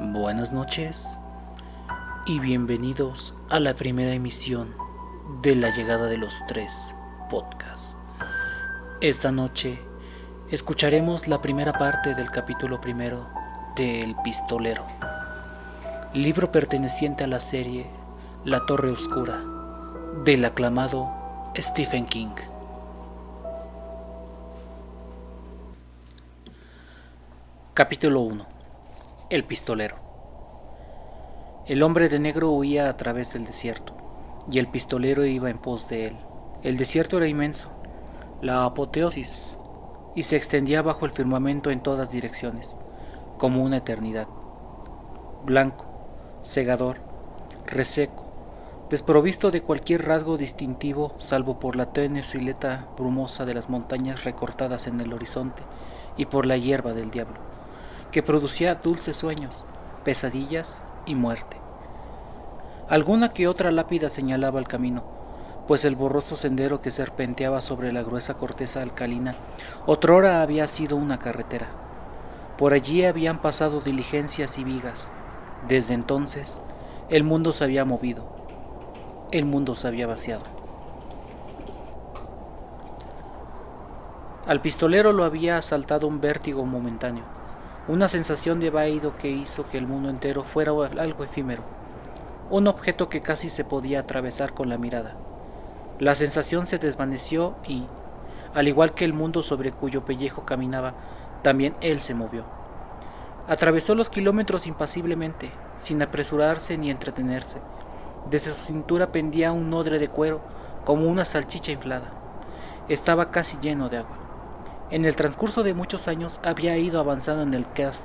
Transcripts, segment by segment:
Buenas noches y bienvenidos a la primera emisión de La Llegada de los Tres Podcast. Esta noche escucharemos la primera parte del capítulo primero de El Pistolero, libro perteneciente a la serie La Torre Oscura del aclamado Stephen King. Capítulo 1. El pistolero. El hombre de negro huía a través del desierto, y el pistolero iba en pos de él. El desierto era inmenso, la apoteosis, y se extendía bajo el firmamento en todas direcciones, como una eternidad. Blanco, cegador, reseco, desprovisto de cualquier rasgo distintivo salvo por la tenue silueta brumosa de las montañas recortadas en el horizonte y por la hierba del diablo, que producía dulces sueños, pesadillas y muerte. Alguna que otra lápida señalaba el camino, pues el borroso sendero que serpenteaba sobre la gruesa corteza alcalina otrora había sido una carretera. Por allí habían pasado diligencias y vigas. Desde entonces, el mundo se había movido, el mundo se había vaciado. Al pistolero lo había asaltado un vértigo momentáneo, una sensación de vaído que hizo que el mundo entero fuera algo efímero, un objeto que casi se podía atravesar con la mirada. La sensación se desvaneció y, al igual que el mundo sobre cuyo pellejo caminaba, también él se movió. Atravesó los kilómetros impasiblemente, sin apresurarse ni entretenerse. Desde su cintura pendía un odre de cuero, como una salchicha inflada. Estaba casi lleno de agua. En el transcurso de muchos años había ido avanzando en el Kef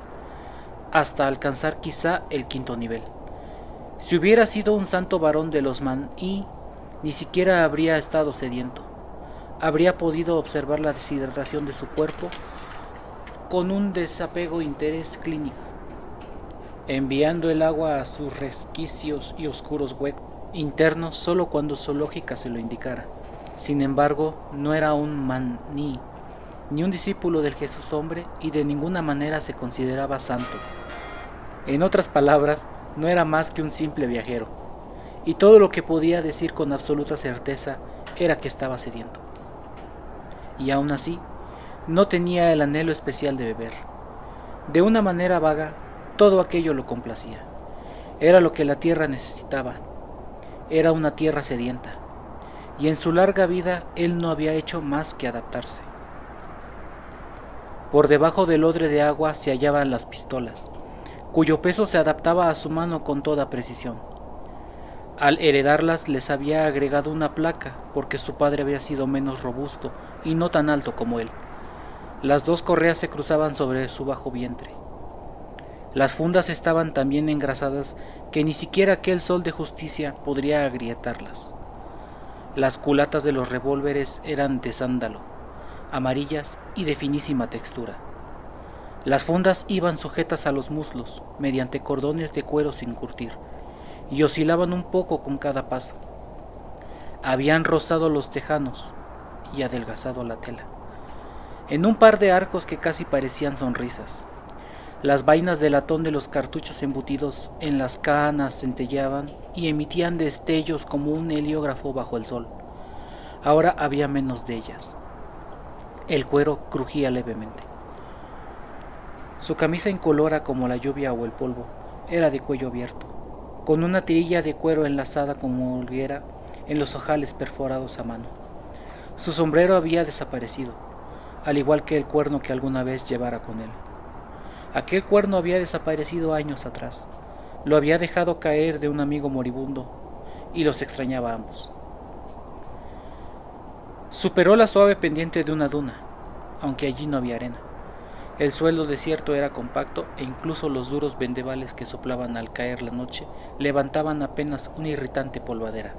hasta alcanzar quizá el 5.º nivel. Si hubiera sido un santo varón de los Maní, ni siquiera habría estado sediento. Habría podido observar la deshidratación de su cuerpo con un desapego interés clínico, enviando el agua a sus resquicios y oscuros huecos internos solo cuando su lógica se lo indicara. Sin embargo, no era un Maní, ni un discípulo del Jesús hombre, y de ninguna manera se consideraba santo. En otras palabras, no era más que un simple viajero, y todo lo que podía decir con absoluta certeza era que estaba sediento. Y aún así, no tenía el anhelo especial de beber. De una manera vaga, todo aquello lo complacía. Era lo que la tierra necesitaba. Era una tierra sedienta, y en su larga vida él no había hecho más que adaptarse. Por debajo del odre de agua se hallaban las pistolas, cuyo peso se adaptaba a su mano con toda precisión. Al heredarlas les había agregado una placa, porque su padre había sido menos robusto y no tan alto como él. Las dos correas se cruzaban sobre su bajo vientre. Las fundas estaban tan bien engrasadas que ni siquiera aquel sol de justicia podría agrietarlas. Las culatas de los revólveres eran de sándalo, amarillas y de finísima textura. Las fundas iban sujetas a los muslos mediante cordones de cuero sin curtir, y oscilaban un poco con cada paso. Habían rozado los tejanos y adelgazado la tela, en un par de arcos que casi parecían sonrisas. Las vainas de latón de los cartuchos embutidos en las canas centelleaban y emitían destellos como un heliógrafo bajo el sol. Ahora había menos de ellas. El cuero crujía levemente. Su camisa incolora como la lluvia o el polvo era de cuello abierto, con una tirilla de cuero enlazada como holguera en los ojales perforados a mano. Su sombrero había desaparecido, al igual que el cuerno que alguna vez llevara con él. Aquel cuerno había desaparecido años atrás. Lo había dejado caer de un amigo moribundo y los extrañaba a ambos. Superó la suave pendiente de una duna, aunque allí no había arena. El suelo desierto era compacto e incluso los duros vendavales que soplaban al caer la noche levantaban apenas una irritante polvadera,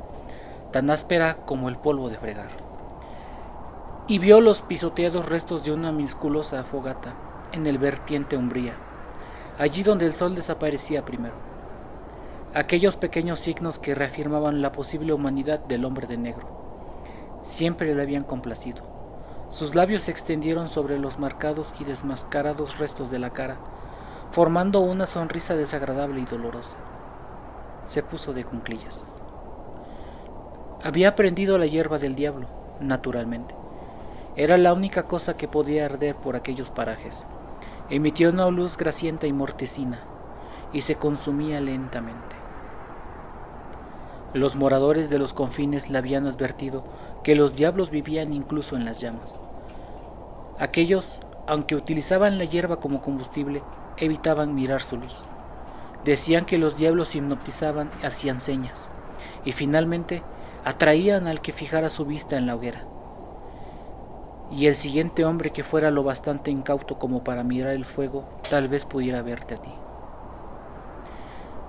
tan áspera como el polvo de fregar. Y vio los pisoteados restos de una musculosa fogata en el vertiente umbría, allí donde el sol desaparecía primero. Aquellos pequeños signos que reafirmaban la posible humanidad del hombre de negro siempre le habían complacido. Sus labios se extendieron sobre los marcados y desmascarados restos de la cara, formando una sonrisa desagradable y dolorosa. Se puso de cuclillas. Había aprendido la hierba del diablo, naturalmente. Era la única cosa que podía arder por aquellos parajes. Emitía una luz grasienta y mortecina, y se consumía lentamente. Los moradores de los confines le habían advertido que los diablos vivían incluso en las llamas. Aquellos, aunque utilizaban la hierba como combustible, evitaban mirar su luz. Decían que los diablos hipnotizaban y hacían señas, y finalmente atraían al que fijara su vista en la hoguera. Y el siguiente hombre que fuera lo bastante incauto como para mirar el fuego, tal vez pudiera verte a ti.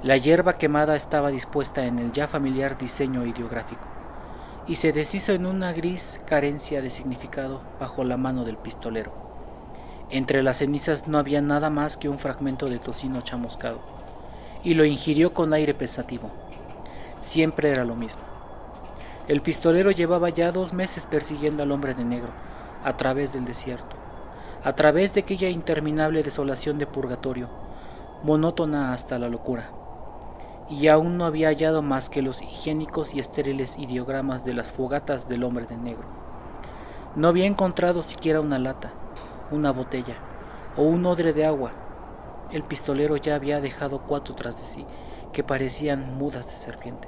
La hierba quemada estaba dispuesta en el ya familiar diseño ideográfico, y se deshizo en una gris carencia de significado bajo la mano del pistolero. Entre las cenizas no había nada más que un fragmento de tocino chamuscado, y lo ingirió con aire pensativo. Siempre era lo mismo. El pistolero llevaba ya 2 meses persiguiendo al hombre de negro, a través del desierto, a través de aquella interminable desolación de purgatorio, monótona hasta la locura, y aún no había hallado más que los higiénicos y estériles ideogramas de las fogatas del hombre de negro. No había encontrado siquiera una lata, una botella o un odre de agua. El pistolero ya había dejado 4 tras de sí, que parecían mudas de serpiente.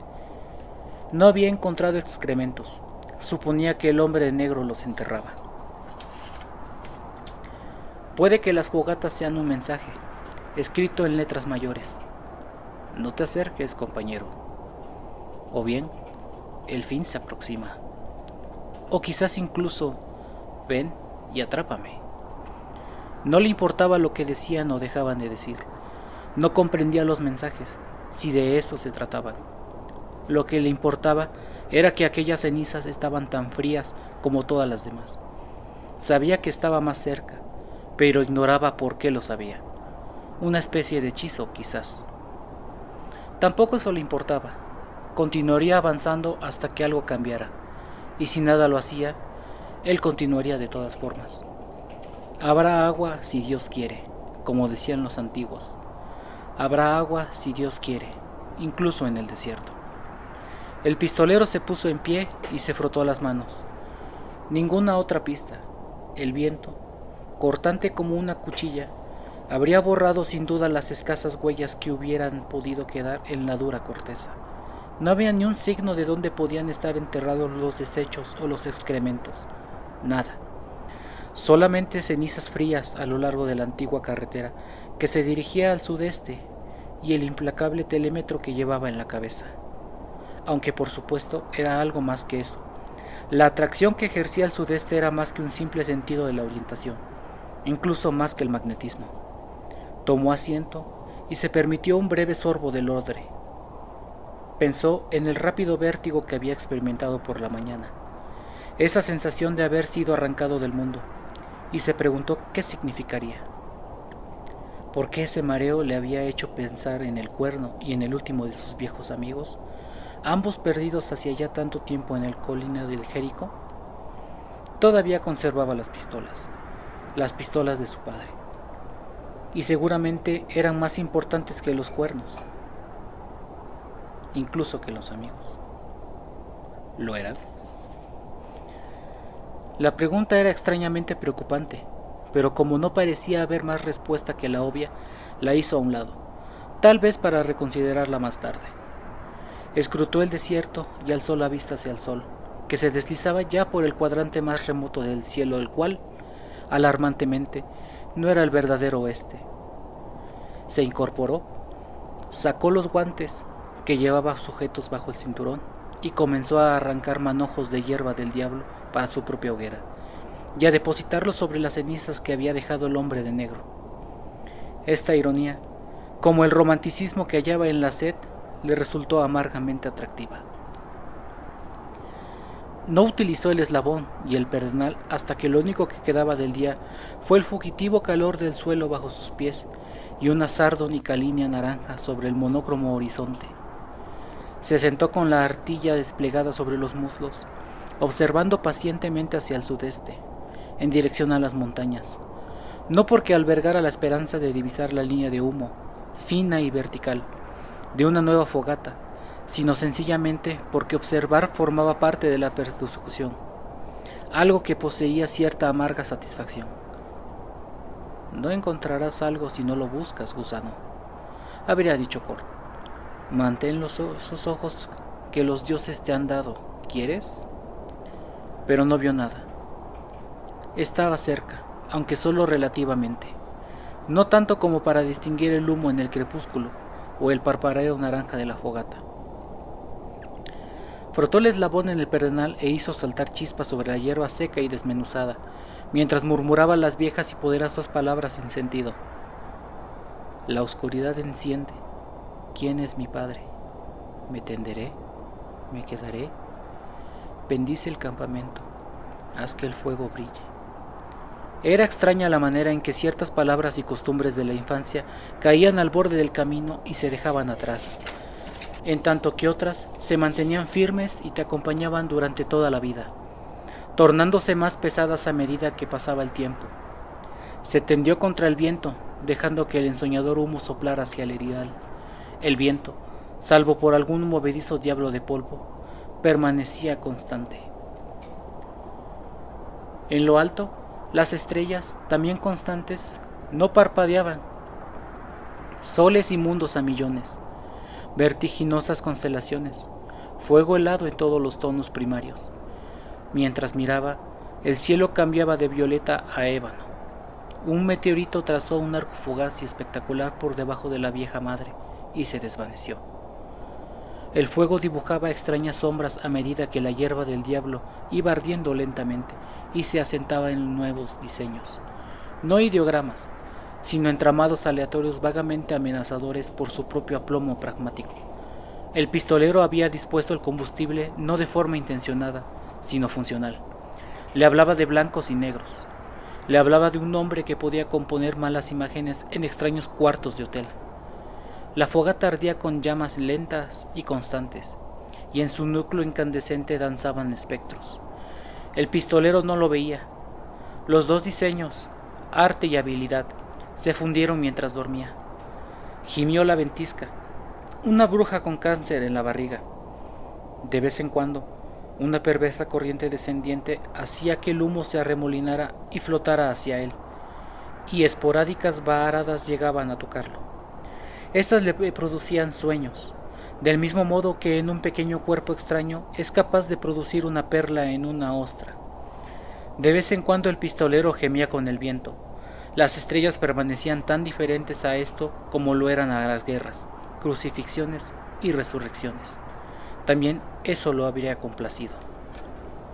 No había encontrado excrementos. Suponía que el hombre de negro los enterraba. Puede que las fogatas sean un mensaje, escrito en letras mayores. No te acerques, compañero. O bien, el fin se aproxima. O quizás incluso, ven y atrápame. No le importaba lo que decían o dejaban de decir. No comprendía los mensajes, si de eso se trataban. Lo que le importaba era que aquellas cenizas estaban tan frías como todas las demás. Sabía que estaba más cerca, pero ignoraba por qué lo sabía. Una especie de hechizo, quizás. Tampoco eso le importaba. Continuaría avanzando hasta que algo cambiara, y si nada lo hacía, él continuaría de todas formas. Habrá agua si Dios quiere, como decían los antiguos. Habrá agua si Dios quiere, incluso en el desierto. El pistolero se puso en pie y se frotó las manos. Ninguna otra pista. El viento, cortante como una cuchilla, habría borrado sin duda las escasas huellas que hubieran podido quedar en la dura corteza. No había ni un signo de dónde podían estar enterrados los desechos o los excrementos. Nada. Solamente cenizas frías a lo largo de la antigua carretera que se dirigía al sudeste y el implacable telémetro que llevaba en la cabeza. Aunque por supuesto era algo más que eso. La atracción que ejercía el sudeste era más que un simple sentido de la orientación, incluso más que el magnetismo. Tomó asiento y se permitió un breve sorbo del odre. Pensó en el rápido vértigo que había experimentado por la mañana, esa sensación de haber sido arrancado del mundo, y se preguntó qué significaría. ¿Por qué ese mareo le había hecho pensar en el Cuerno y en el último de sus viejos amigos, ambos perdidos hacía ya tanto tiempo en el colina del Jericó? Todavía conservaba las pistolas de su padre, y seguramente eran más importantes que los cuernos, incluso que los amigos. ¿Lo eran? La pregunta era extrañamente preocupante, pero como no parecía haber más respuesta que la obvia, la hizo a un lado, tal vez para reconsiderarla más tarde. Escrutó el desierto y alzó la vista hacia el sol, que se deslizaba ya por el cuadrante más remoto del cielo, el cual, alarmantemente, no era el verdadero oeste. Se incorporó, sacó los guantes que llevaba sujetos bajo el cinturón y comenzó a arrancar manojos de hierba del diablo para su propia hoguera, y a depositarlos sobre las cenizas que había dejado el hombre de negro. Esta ironía, como el romanticismo que hallaba en la sed, le resultó amargamente atractiva. No utilizó el eslabón y el pedernal hasta que lo único que quedaba del día fue el fugitivo calor del suelo bajo sus pies y una sardónica línea naranja sobre el monócromo horizonte. Se sentó con la artilla desplegada sobre los muslos, observando pacientemente hacia el sudeste, en dirección a las montañas, no porque albergara la esperanza de divisar la línea de humo, fina y vertical, de una nueva fogata, sino sencillamente porque observar formaba parte de la persecución, algo que poseía cierta amarga satisfacción. No encontrarás algo si no lo buscas, gusano, habría dicho Kord. Mantén esos ojos que los dioses te han dado, ¿quieres? Pero no vio nada. Estaba cerca, aunque solo relativamente, no tanto como para distinguir el humo en el crepúsculo o el parpadeo naranja de la fogata. Frotó el eslabón en el pedernal e hizo saltar chispas sobre la hierba seca y desmenuzada, mientras murmuraba las viejas y poderosas palabras sin sentido. La oscuridad enciende. ¿Quién es mi padre? ¿Me tenderé? ¿Me quedaré? Bendice el campamento. Haz que el fuego brille. Era extraña la manera en que ciertas palabras y costumbres de la infancia caían al borde del camino y se dejaban atrás, en tanto que otras se mantenían firmes y te acompañaban durante toda la vida, tornándose más pesadas a medida que pasaba el tiempo. Se tendió contra el viento, dejando que el ensoñador humo soplara hacia el erial. El viento, salvo por algún movedizo diablo de polvo, permanecía constante. En lo alto, las estrellas, también constantes, no parpadeaban. Soles y mundos a millones, vertiginosas constelaciones, fuego helado en todos los tonos primarios. Mientras miraba, el cielo cambiaba de violeta a ébano. Un meteorito trazó un arco fugaz y espectacular por debajo de la vieja madre y se desvaneció. El fuego dibujaba extrañas sombras a medida que la hierba del diablo iba ardiendo lentamente y se asentaba en nuevos diseños, no ideogramas, sino entramados aleatorios vagamente amenazadores por su propio aplomo pragmático. El pistolero había dispuesto el combustible no de forma intencionada, sino funcional. Le hablaba de blancos y negros. Le hablaba de un hombre que podía componer malas imágenes en extraños cuartos de hotel. La fogata ardía con llamas lentas y constantes, y en su núcleo incandescente danzaban espectros. El pistolero no lo veía. Los dos diseños, arte y habilidad, se fundieron mientras dormía. Gimió la ventisca, una bruja con cáncer en la barriga. De vez en cuando, una perversa corriente descendiente hacía que el humo se arremolinara y flotara hacia él, y esporádicas varadas llegaban a tocarlo. Estas le producían sueños, del mismo modo que en un pequeño cuerpo extraño es capaz de producir una perla en una ostra. De vez en cuando el pistolero gemía con el viento. Las estrellas permanecían tan diferentes a esto como lo eran a las guerras, crucifixiones y resurrecciones. También eso lo habría complacido.